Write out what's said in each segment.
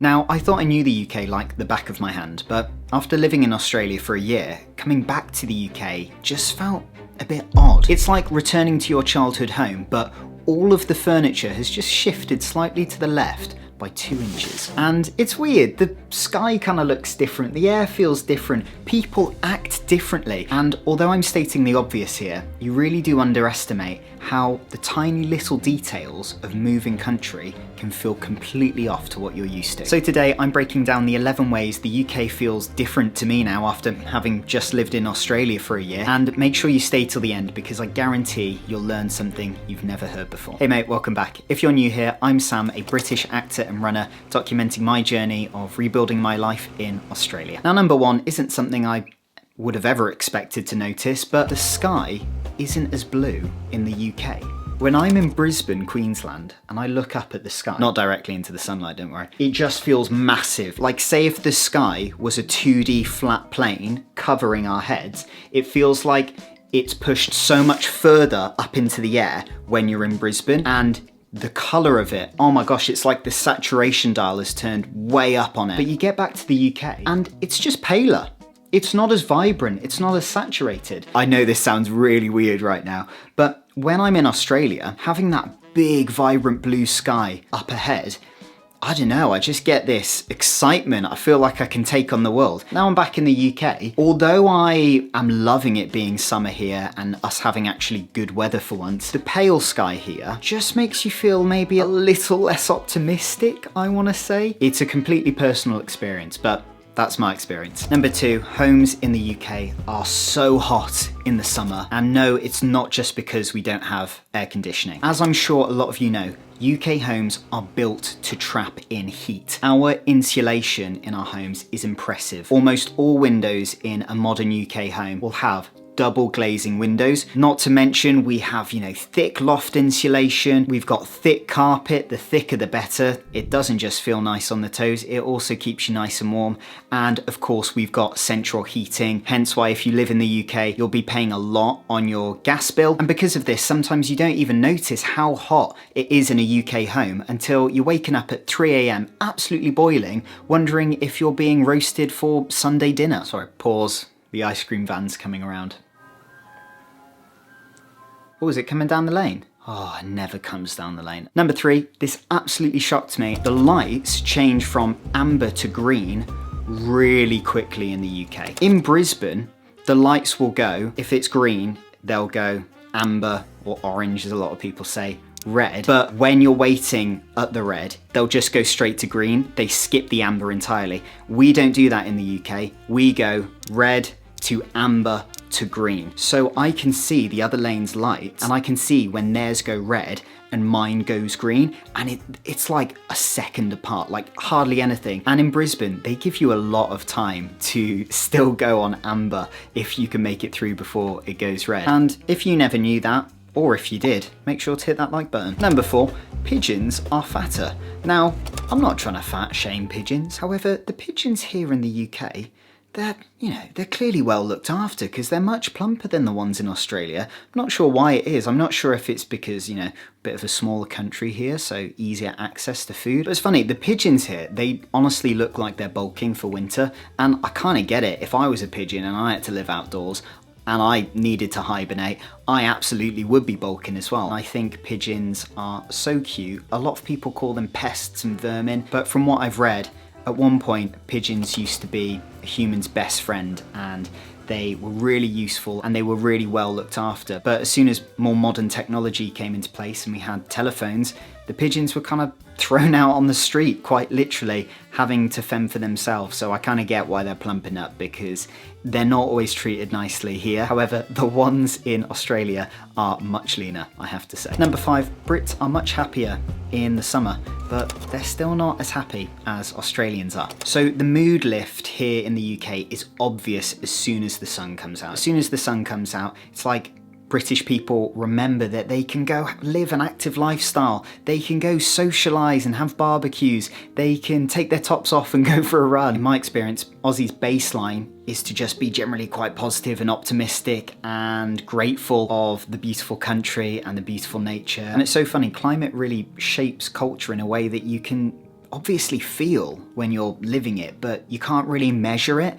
Now, I thought I knew the UK like the back of my hand, but after living in Australia for a year, coming back to the UK just felt a bit odd. It's like returning to your childhood home, but all of the furniture has just shifted slightly to the left by 2 inches. And it's weird, the sky kind of looks different, the air feels different, people act differently. And although I'm stating the obvious here, you really do underestimate how the tiny little details of moving country can feel completely off to what you're used to. So today I'm breaking down the 11 ways the UK feels different to me now after having just lived in Australia for a year. And make sure you stay till the end because I guarantee you'll learn something you've never heard before. Hey mate, welcome back. If you're new here, I'm Sam, a British actor and runner documenting my journey of rebuilding my life in Australia. Now, number one isn't something I would have ever expected to notice, but the sky isn't as blue in the UK. When I'm in Brisbane, Queensland, and I look up at the sky, not directly into the sunlight, don't worry, it just feels massive. Like say if the sky was a 2D flat plane covering our heads, it feels like it's pushed so much further up into the air when you're in Brisbane, and the colour of it, oh my gosh, it's like the saturation dial has turned way up on it. But you get back to the UK and it's just paler. It's not as vibrant, it's not as saturated. I know this sounds really weird right now, but when I'm in Australia, having that big vibrant blue sky up ahead, I don't know, I just get this excitement. I feel like I can take on the world. Now I'm back in the UK. Although I am loving it being summer here and us having actually good weather for once, the pale sky here just makes you feel maybe a little less optimistic, I want to say. It's a completely personal experience, but that's my experience. Number two, homes in the UK are so hot in the summer. And no, it's not just because we don't have air conditioning. As I'm sure a lot of you know, UK homes are built to trap in heat. Our insulation in our homes is impressive. Almost all windows in a modern UK home will have double glazing windows. Not to mention we have, thick loft insulation. We've got thick carpet, the thicker the better. It doesn't just feel nice on the toes, it also keeps you nice and warm. And of course we've got central heating, hence why if you live in the UK, you'll be paying a lot on your gas bill. And because of this, sometimes you don't even notice how hot it is in a UK home until you're waking up at 3 a.m, absolutely boiling, wondering if you're being roasted for Sunday dinner. Sorry, pause. The ice cream van's coming around. Oh, is it coming down the lane? Oh, it never comes down the lane. Number three, this absolutely shocked me. The lights change from amber to green really quickly in the UK. In Brisbane, the lights will go, if it's green, they'll go amber or orange, as a lot of people say, red. But when you're waiting at the red, they'll just go straight to green. They skip the amber entirely. We don't do that in the UK. We go red to amber to green. So I can see the other lane's lights and I can see when theirs go red and mine goes green, and it's like a second apart, like hardly anything. And in Brisbane, they give you a lot of time to still go on amber if you can make it through before it goes red. And if you never knew that, or if you did, make sure to hit that like button. Number four, pigeons are fatter. Now, I'm not trying to fat shame pigeons. However, the pigeons here in the UK, they're clearly well looked after because they're much plumper than the ones in Australia. I'm not sure why it is. I'm not sure if it's because, a bit of a smaller country here, so easier access to food. But it's funny, the pigeons here, they honestly look like they're bulking for winter. And I kind of get it. If I was a pigeon and I had to live outdoors and I needed to hibernate, I absolutely would be bulking as well. I think pigeons are so cute. A lot of people call them pests and vermin, but from what I've read, at one point, pigeons used to be a human's best friend and they were really useful and they were really well looked after. But as soon as more modern technology came into place and we had telephones, the pigeons were kind of thrown out on the street, quite literally, having to fend for themselves. So I kind of get why they're plumping up because they're not always treated nicely here. However, the ones in Australia are much leaner, I have to say. Number five, Brits are much happier in the summer, but they're still not as happy as Australians are. So the mood lift here in the UK is obvious as soon as the sun comes out. As soon as the sun comes out, it's like British people remember that they can go live an active lifestyle. They can go socialise and have barbecues. They can take their tops off and go for a run. In my experience, Aussie's baseline is to just be generally quite positive and optimistic and grateful of the beautiful country and the beautiful nature. And it's so funny, climate really shapes culture in a way that you can obviously feel when you're living it, but you can't really measure it.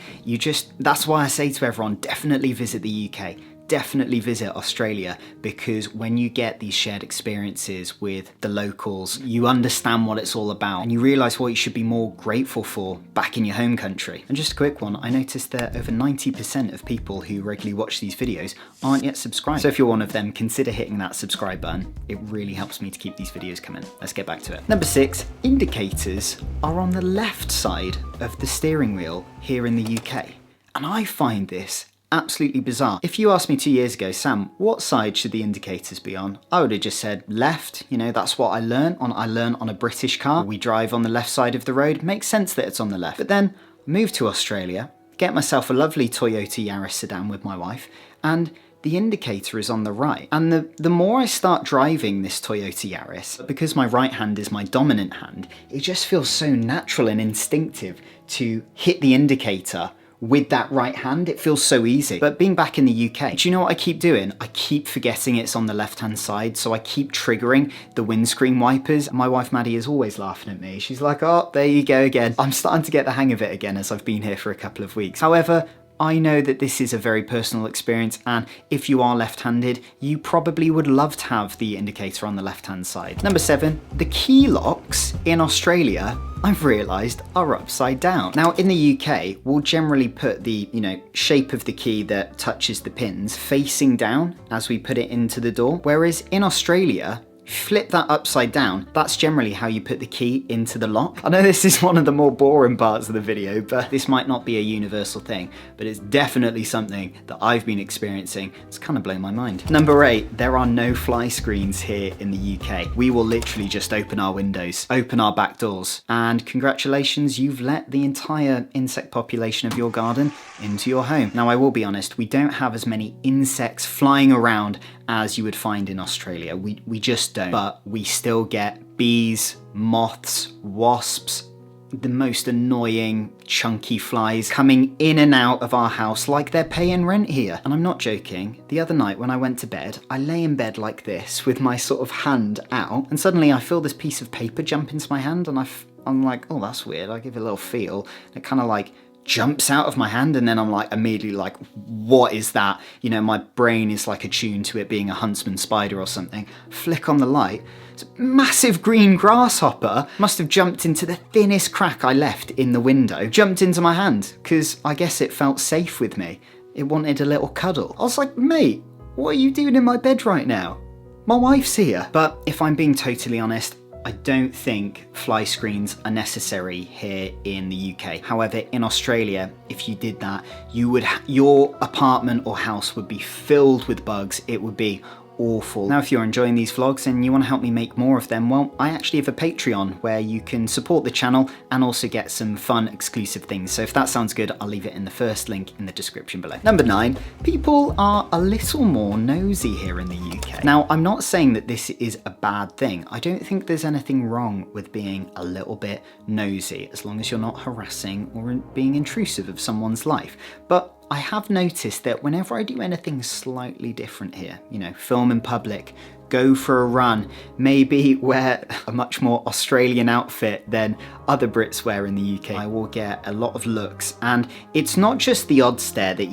That's why I say to everyone, definitely visit the UK. Definitely visit Australia, because when you get these shared experiences with the locals, you understand what it's all about and you realise what you should be more grateful for back in your home country. And just a quick one, I noticed that over 90% of people who regularly watch these videos aren't yet subscribed. So if you're one of them, consider hitting that subscribe button. It really helps me to keep these videos coming. Let's get back to it. Number 6, indicators are on the left side of the steering wheel here in the UK. And I find this absolutely bizarre. If you asked me 2 years ago, Sam, what side should the indicators be on? I would have just said left. You know, that's what I learned on a British car. We drive on the left side of the road. Makes sense that it's on the left. But then I moved to Australia, get myself a lovely Toyota Yaris sedan with my wife, and the indicator is on the right. And the more I start driving this Toyota Yaris, because my right hand is my dominant hand, it just feels so natural and instinctive to hit the indicator with that right hand. It feels so easy. But being back in the UK, do you know what I keep doing? I keep forgetting it's on the left-hand side, so I keep triggering the windscreen wipers. My wife Maddie is always laughing at me. She's like, oh, there you go again. I'm starting to get the hang of it again as I've been here for a couple of weeks. However, I know that this is a very personal experience, and if you are left-handed, you probably would love to have the indicator on the left-hand side. Number 7, the key locks in Australia, I've realised, are upside down. Now in the UK, we'll generally put the, shape of the key that touches the pins facing down as we put it into the door, whereas in Australia, flip that upside down. That's generally how you put the key into the lock. I know this is one of the more boring parts of the video, but this might not be a universal thing, but it's definitely something that I've been experiencing. It's kind of blown my mind. Number 8, there are no fly screens here in the UK. We will literally just open our windows, open our back doors, and congratulations, you've let the entire insect population of your garden into your home. Now, I will be honest, we don't have as many insects flying around as you would find in Australia. We just don't. But we still get bees, moths, wasps, the most annoying chunky flies coming in and out of our house like they're paying rent here. And I'm not joking. The other night when I went to bed, I lay in bed like this with my sort of hand out, and suddenly I feel this piece of paper jump into my hand, and I'm like, oh, that's weird. I give it a little feel. And it kind of like jumps out of my hand, and then I'm like immediately like, what is that? My brain is like attuned to it being a huntsman spider or something. Flick on the light. It's a massive green grasshopper must have jumped into the thinnest crack I left in the window, jumped into my hand, because I guess it felt safe with me. It wanted a little cuddle. I was like, mate, what are you doing in my bed right now? My wife's here. But if I'm being totally honest, I don't think fly screens are necessary here in the UK. However, in Australia, if you did that, your apartment or house would be filled with bugs. It would be awful. Now, if you're enjoying these vlogs and you want to help me make more of them, well, I actually have a Patreon where you can support the channel and also get some fun exclusive things. So if that sounds good, I'll leave it in the first link in the description below. Number 9, people are a little more nosy here in the UK. Now, I'm not saying that this is a bad thing. I don't think there's anything wrong with being a little bit nosy, as long as you're not harassing or being intrusive of someone's life. But I have noticed that whenever I do anything slightly different here, film in public, go for a run, maybe wear a much more Australian outfit than other Brits wear in the UK, I will get a lot of looks. And it's not just the odd stare that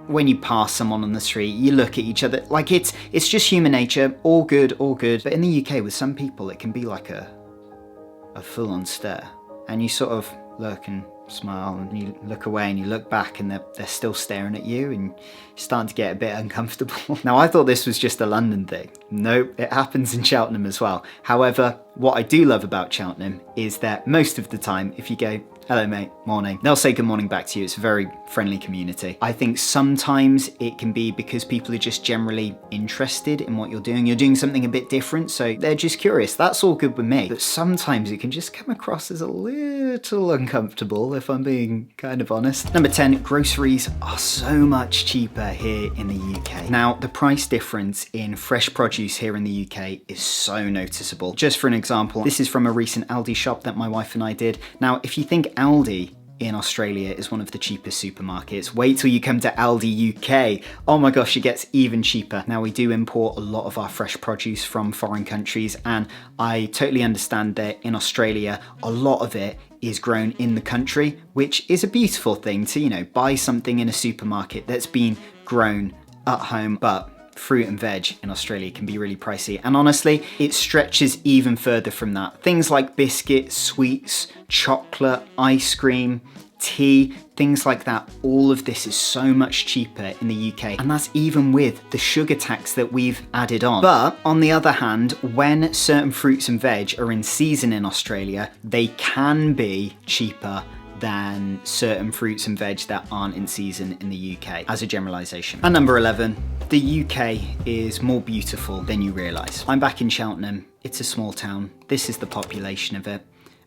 when you pass someone on the street, you look at each other, like it's just human nature, all good, all good. But in the UK, with some people, it can be like a full-on stare. And you sort of look and smile, and you look away and you look back, and they're still staring at you, and you're starting to get a bit uncomfortable. Now, I thought this was just a London thing. Nope, it happens in Cheltenham as well. However, what I do love about Cheltenham is that most of the time, if you go, hello mate, morning, they'll say good morning back to you. It's a very friendly community. I think sometimes it can be because people are just generally interested in what you're doing. You're doing something a bit different, so they're just curious. That's all good with me. But sometimes it can just come across as a little uncomfortable, if I'm being kind of honest. Number 10, groceries are so much cheaper here in the UK. Now, the price difference in fresh produce here in the UK is so noticeable. Just for an example, this is from a recent Aldi shop that my wife and I did. Now, if you think Aldi in Australia is one of the cheapest supermarkets. Wait till you come to Aldi UK. Oh my gosh, it gets even cheaper. Now, we do import a lot of our fresh produce from foreign countries, and I totally understand that in Australia, a lot of it is grown in the country, which is a beautiful thing to, buy something in a supermarket that's been grown at home. But fruit and veg in Australia can be really pricey, and honestly, it stretches even further from that. Things like biscuits, sweets, chocolate, ice cream, tea, things like that, all of this is so much cheaper in the UK, and that's even with the sugar tax that we've added on. But on the other hand, when certain fruits and veg are in season in Australia, they can be cheaper than certain fruits and veg that aren't in season in the UK, as a generalisation. And number 11, the UK is more beautiful than you realise. I'm back in Cheltenham. It's a small town. This is the population of it.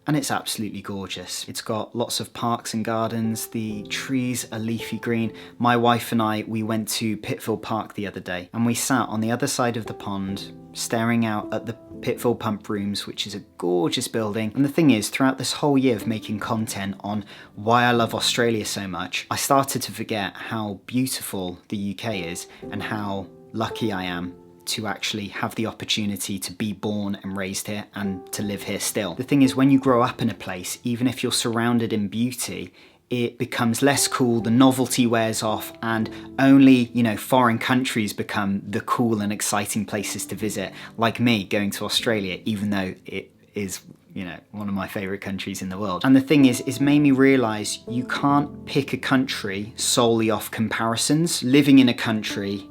And it's absolutely gorgeous. It's got lots of parks and gardens. The trees are leafy green. My wife and I, we went to Pittville Park the other day, and we sat on the other side of the pond, staring out at the Pittville Pump Rooms, which is a gorgeous building. And the thing is, throughout this whole year of making content on why I love Australia so much, I started to forget how beautiful the UK is and how lucky I am to actually have the opportunity to be born and raised here and to live here still. The thing is, when you grow up in a place, even if you're surrounded in beauty, it becomes less cool, the novelty wears off, and only, foreign countries become the cool and exciting places to visit. Like me going to Australia, even though it is, one of my favorite countries in the world. And the thing is, it's made me realize you can't pick a country solely off comparisons. Living in a country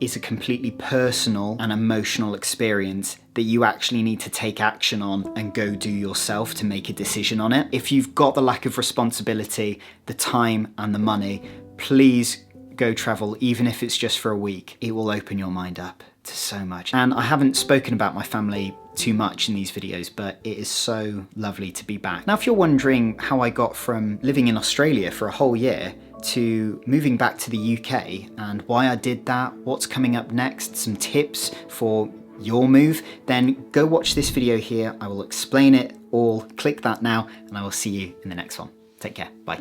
is a completely personal and emotional experience that you actually need to take action on and go do yourself to make a decision on it. If you've got the lack of responsibility, the time and the money, please go travel, even if it's just for a week. It will open your mind up to so much. And I haven't spoken about my family too much in these videos, but it is so lovely to be back. Now, if you're wondering how I got from living in Australia for a whole year to moving back to the UK and why I did that, what's coming up next, some tips for your move, then go watch this video here. I will explain it all. Click that now, and I will see you in the next one. Take care. Bye.